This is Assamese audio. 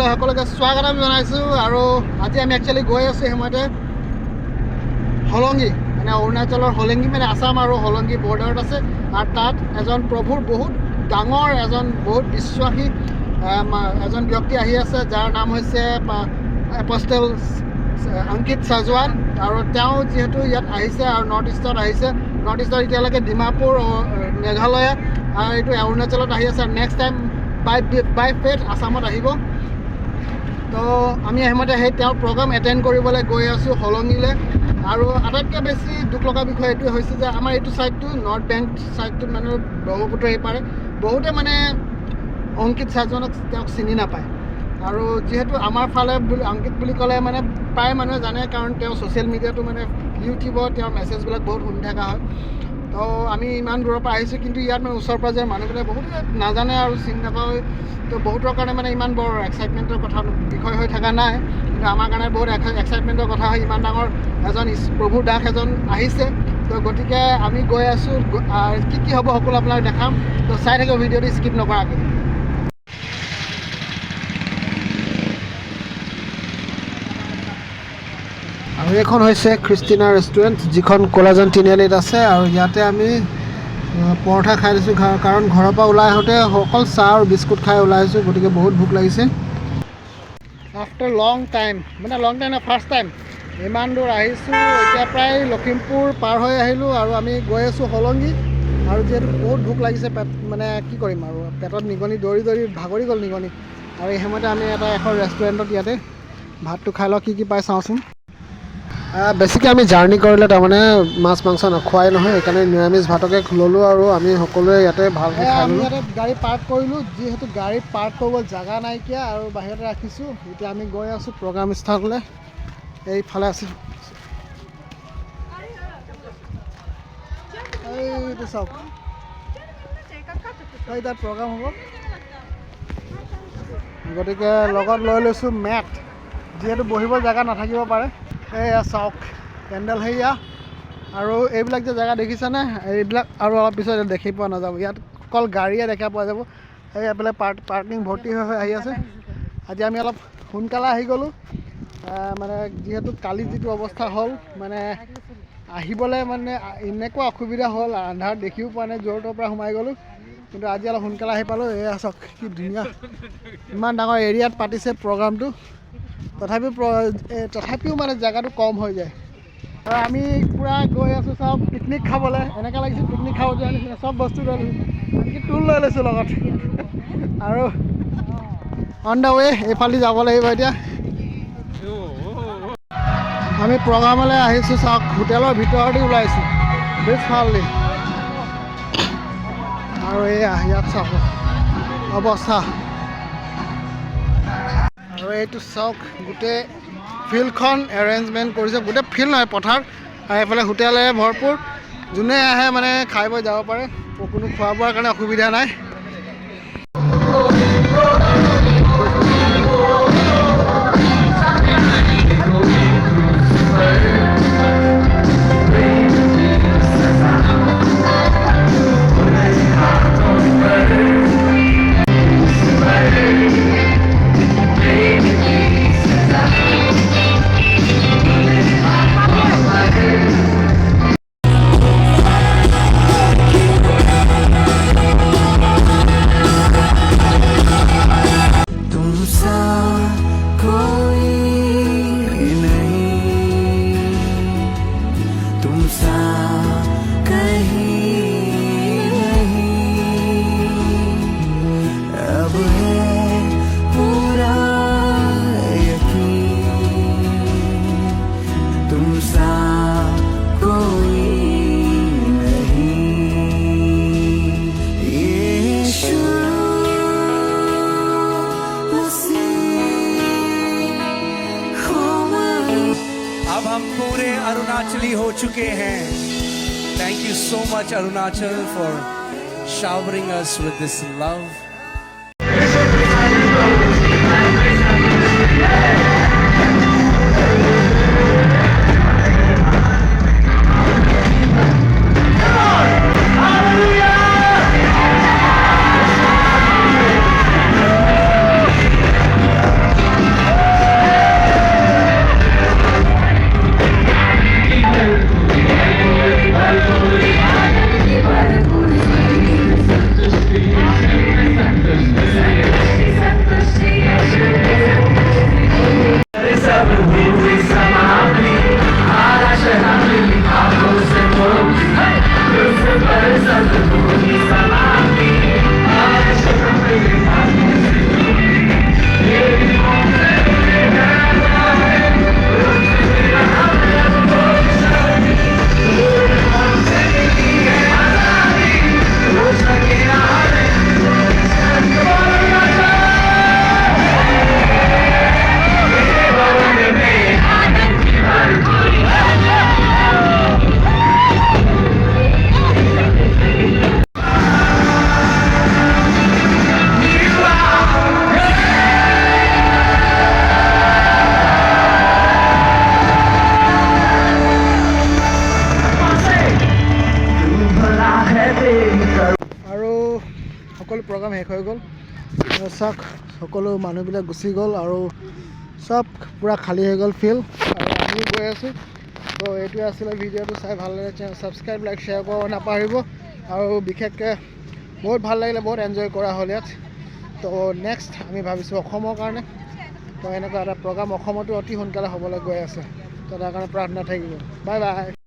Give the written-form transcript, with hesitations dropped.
চেনেললৈ সকলোকে স্বাগতম জনাইছোঁ। আৰু আজি আমি একচুৱেলি গৈ আছোঁ সময়তে হলংগী, মানে অৰুণাচলৰ হলংগী, মানে আছাম আৰু হলংগী বৰ্ডাৰত আছে। আৰু তাত এজন প্ৰভুৰ বহুত ডাঙৰ এজন বহুত বিশ্বাসী এজন ব্যক্তি আহি আছে, যাৰ নাম হৈছে এপষ্টেল অংকিত ছাজৱান। আৰু তেওঁ যিহেতু ইয়াত আহিছে আৰু নৰ্থ ইষ্টত আহিছে, নৰ্থ ইষ্টত এতিয়ালৈকে ডিমাপুৰ, মেঘালয় আৰু এইটো অৰুণাচলত আহি আছে। নেক্সট টাইম বাই ফেথ আছামত আহিব। তো আমি সময়তে সেই তেওঁৰ প্ৰগ্ৰাম এটেণ্ড কৰিবলৈ গৈ আছোঁ হলংগীলৈ। আৰু আটাইতকৈ বেছি দুখ লগা বিষয় এইটোৱে হৈছে যে আমাৰ এইটো ছাইডটো নৰ্থ বেংক ছাইডটোত মানে ব্ৰহ্মপুত্ৰ এইপাৰে বহুতে মানে অংকিত ছাজৱানক তেওঁক চিনি নাপায়। আৰু যিহেতু আমাৰ ফালে অংকিত বুলি ক'লে মানে প্ৰায় মানুহে জানে, কাৰণ তেওঁ ছ'চিয়েল মিডিয়াটো মানে ইউটিউবত তেওঁৰ মেছেজবিলাক বহুত শুনি থকা হয়। তো আমি ইমান দূৰৰ পৰা আহিছোঁ, কিন্তু ইয়াত মানে ওচৰ পাজৰৰ মানুহবিলাকে বহুতে নাজানে আৰু চিনি নাপায়। তো বহুতৰ কাৰণে মানে ইমান বৰ এক্সাইটমেণ্টৰ কথা বিষয় হৈ থকা নাই, কিন্তু আমাৰ কাৰণে বহুত এক্সাইটমেণ্টৰ কথা হয়। ইমান ডাঙৰ এজন প্ৰভুৰ দাস এজন আহিছে। তো গতিকে আমি গৈ আছোঁ, কি হ'ব সকলো আপোনাক দেখাম। তো চাই থাকিব ভিডিঅ'টো স্কিপ নকৰাকৈ। আৰু এইখন হৈছে খ্ৰীষ্টিনা ৰেষ্টুৰেণ্ট, যিখন ক'লাজান তিনিআলিত আছে। আৰু ইয়াতে আমি পৰঠা খাই দিছোঁ, কাৰণ ঘৰৰ পৰা ওলাই আহোঁতে অকল চাহ আৰু বিস্কুট খাই ওলাই আহিছোঁ, গতিকে বহুত ভোক লাগিছে। আফটাৰ লং টাইম ফাৰ্ষ্ট টাইম ইমান দূৰ আহিছোঁ। এতিয়া প্ৰায় লখিমপুৰ পাৰ হৈ আহিলোঁ আৰু আমি গৈ আছোঁ হলংগী। আৰু যিহেতু বহুত ভোক লাগিছে, মানে কি কৰিম আৰু পেটত নিগনি দৌৰি দৌৰি ভাগৰি গ'ল নিগনি। আৰু এই সময়তে আমি এখন ৰেষ্টুৰেণ্টত ইয়াতে ভাতটো খাই লওঁ, কি পাই চাওঁচোন। বেছিকৈ আমি জাৰ্ণি কৰিলে তাৰমানে মাছ মাংস নোখোৱাই নহয়, সেইকাৰণে নিৰামিষ ভাতকে ল'লোঁ। আৰু আমি সকলোৱে ইয়াতে ভালকৈ খাই ল'লোঁ। ইয়াতে গাড়ী পাৰ্ক কৰিলোঁ, যিহেতু গাড়ী পাৰ্ক কৰিব জেগা নাইকিয়া আৰু বাহিৰতে ৰাখিছোঁ। এতিয়া আমি গৈ আছোঁ প্ৰগ্ৰাম স্থললৈ। এইফালে আছোঁ, এইটো চাওক, তাত প্ৰগ্ৰাম হ'ব। গতিকে লগত লৈ লৈছোঁ মেট, যিহেতু বহিব জেগা নাথাকিব পাৰে। এয়া চাওক পেণ্ডেল সেয়া। আৰু এইবিলাক যে জেগা দেখিছেনে, এইবিলাক আৰু অলপ পিছত দেখি পোৱা নাযাব। ইয়াত অকল গাড়ীয়ে দেখা পোৱা যাব। এই এইফালে পাৰ্কিং ভৰ্তি হৈ আহি আছে। আজি আমি অলপ সোনকালে আহি গ'লোঁ, মানে যিহেতু কালি যিটো অৱস্থা হ'ল, মানে আহিবলৈ মানে এনেকুৱা অসুবিধা হ'ল, আন্ধাৰত দেখিও পোৱা নাই, য'ৰ ত'ৰ পৰা সোমাই গ'লোঁ। কিন্তু আজি অলপ সোনকালে আহি পালোঁ। এয়া চাওক কি ধুনীয়া, ইমান ডাঙৰ এৰিয়াত পাতিছে প্ৰগ্ৰামটো। তথাপিও মানে জেগাটো কম হৈ যায়। আৰু আমি পূৰা গৈ আছোঁ চাওক পিকনিক খাবলৈ। এনেকৈ লাগিছে পিকনিক খাব যোৱা নিচিনা, চব বস্তু লৈ লৈছোঁ, আনকি টুল লৈ লৈছোঁ লগত। আৰু অন দ্য ৱে এইফালে যাব লাগিব এতিয়া। আমি প্ৰগ্ৰামলৈ আহিছোঁ চাওক, হোটেলৰ ভিতৰতে ওলাইছোঁ পিছফালেদি। আৰু এয়া ইয়াত চাওক অৱস্থা। আৰু এইটো চাওক গোটেই ফিল্ডখন এৰেঞ্জমেণ্ট কৰিছে, গোটেই ফিল্ড নহয় পথাৰ। আৰু এইফালে হোটেলেৰে ভৰপূৰ, যোনে আহে মানে খাই বৈ যাব পাৰে, কোনো খোৱা বোৱাৰ কাৰণে অসুবিধা নাই। अब हम पूरे अरुणाचली हो चुके हैं। Thank you so much Arunachal for showering us with this love. Programme শেষ হৈ গ'ল চাওক সকলো মানুহবিলাক গুচি গ'ল আৰু চব পূৰা খালী হৈ গ'ল ফিল্ড আৰু আমিও গৈ আছোঁ তো এইটোৱে আছিলে ভিডিঅ'টো চাই ভাল লাগে চেনেল ছাবস্ক্ৰাইব লাইক শ্বেয়াৰ কৰিব নাপাহৰিব আৰু বিশেষকৈ বহুত ভাল লাগিলে বহুত এনজয় কৰা হ'ল ইয়াত তো নেক্সট আমি ভাবিছোঁ অসমৰ কাৰণে তো এনেকুৱা এটা প্ৰগ্ৰাম অসমতো অতি সোনকালে হ'বলৈ গৈ আছে তো তাৰ কাৰণে প্ৰাৰ্থনা থাকিব বাই বাই